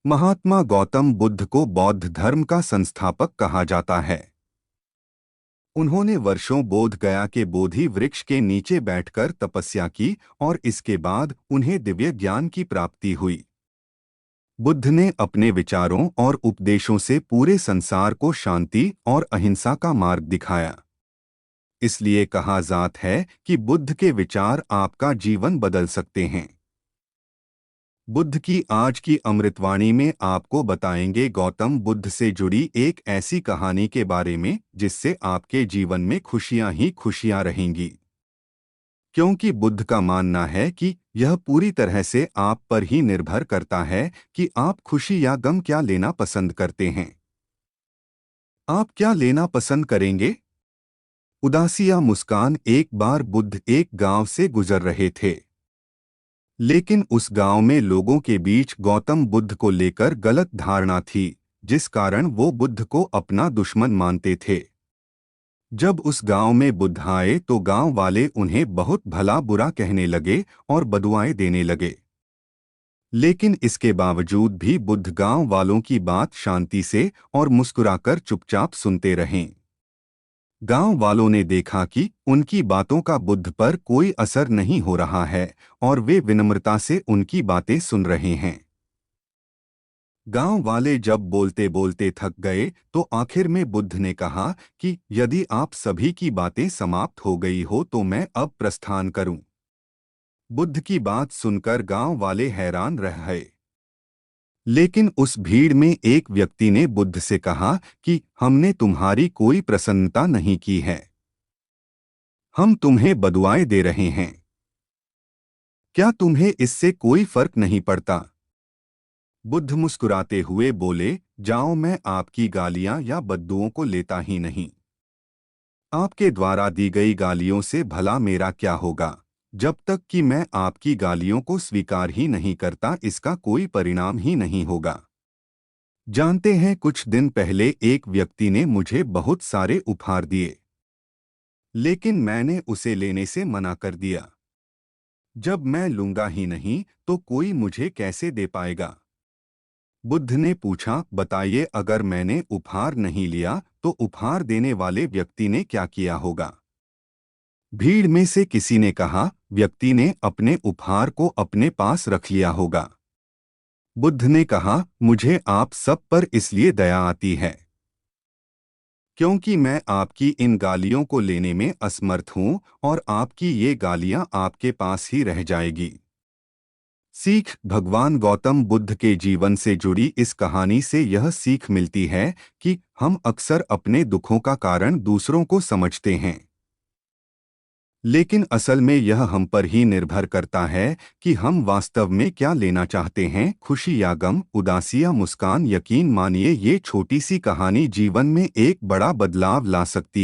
महात्मा गौतम बुद्ध को बौद्ध धर्म का संस्थापक कहा जाता है। उन्होंने वर्षों बोध गया के बोधि वृक्ष के नीचे बैठकर तपस्या की और इसके बाद उन्हें दिव्य ज्ञान की प्राप्ति हुई। बुद्ध ने अपने विचारों और उपदेशों से पूरे संसार को शांति और अहिंसा का मार्ग दिखाया। इसलिए कहा जाता है कि बुद्ध के विचार आपका जीवन बदल सकते हैं। बुद्ध की आज की अमृतवाणी में आपको बताएंगे गौतम बुद्ध से जुड़ी एक ऐसी कहानी के बारे में जिससे आपके जीवन में खुशियां ही खुशियां रहेंगी। क्योंकि बुद्ध का मानना है कि यह पूरी तरह से आप पर ही निर्भर करता है कि आप खुशी या गम क्या लेना पसंद करते हैं। आप क्या लेना पसंद करेंगे? उदासी या मुस्कान। एक बार बुद्ध एक गांव से गुजर रहे थे, लेकिन उस गांव में लोगों के बीच गौतम बुद्ध को लेकर गलत धारणा थी, जिस कारण वो बुद्ध को अपना दुश्मन मानते थे। जब उस गांव में बुद्ध आए तो गांव वाले उन्हें बहुत भला बुरा कहने लगे और बदुआएं देने लगे। लेकिन इसके बावजूद भी बुद्ध गांव वालों की बात शांति से और मुस्कुराकर चुपचाप सुनते रहे। गांव वालों ने देखा कि उनकी बातों का बुद्ध पर कोई असर नहीं हो रहा है और वे विनम्रता से उनकी बातें सुन रहे हैं। गांव वाले जब बोलते बोलते थक गए तो आखिर में बुद्ध ने कहा कि यदि आप सभी की बातें समाप्त हो गई हो तो मैं अब प्रस्थान करूं। बुद्ध की बात सुनकर गांव वाले हैरान रह गए। लेकिन उस भीड़ में एक व्यक्ति ने बुद्ध से कहा कि हमने तुम्हारी कोई प्रसन्नता नहीं की है, हम तुम्हें बदुआएं दे रहे हैं। क्या तुम्हें इससे कोई फर्क नहीं पड़ता? बुद्ध मुस्कुराते हुए बोले, जाओ, मैं आपकी गालियां या बद्दुओं को लेता ही नहीं। आपके द्वारा दी गई गालियों से भला मेरा क्या होगा? जब तक कि मैं आपकी गालियों को स्वीकार ही नहीं करता, इसका कोई परिणाम ही नहीं होगा। जानते हैं, कुछ दिन पहले एक व्यक्ति ने मुझे बहुत सारे उपहार दिए, लेकिन मैंने उसे लेने से मना कर दिया। जब मैं लूंगा ही नहीं तो कोई मुझे कैसे दे पाएगा? बुद्ध ने पूछा, बताइए, अगर मैंने उपहार नहीं लिया तो उपहार देने वाले व्यक्ति ने क्या किया होगा? भीड़ में से किसी ने कहा, व्यक्ति ने अपने उपहार को अपने पास रख लिया होगा। बुद्ध ने कहा, मुझे आप सब पर इसलिए दया आती है क्योंकि मैं आपकी इन गालियों को लेने में असमर्थ हूं और आपकी ये गालियां आपके पास ही रह जाएगी। सीख। भगवान गौतम बुद्ध के जीवन से जुड़ी इस कहानी से यह सीख मिलती है कि हम अक्सर अपने दुखों का कारण दूसरों को समझते हैं, लेकिन असल में यह हम पर ही निर्भर करता है कि हम वास्तव में क्या लेना चाहते हैं, खुशी या गम, उदासी या मुस्कान। यकीन मानिए, ये छोटी सी कहानी जीवन में एक बड़ा बदलाव ला सकती है।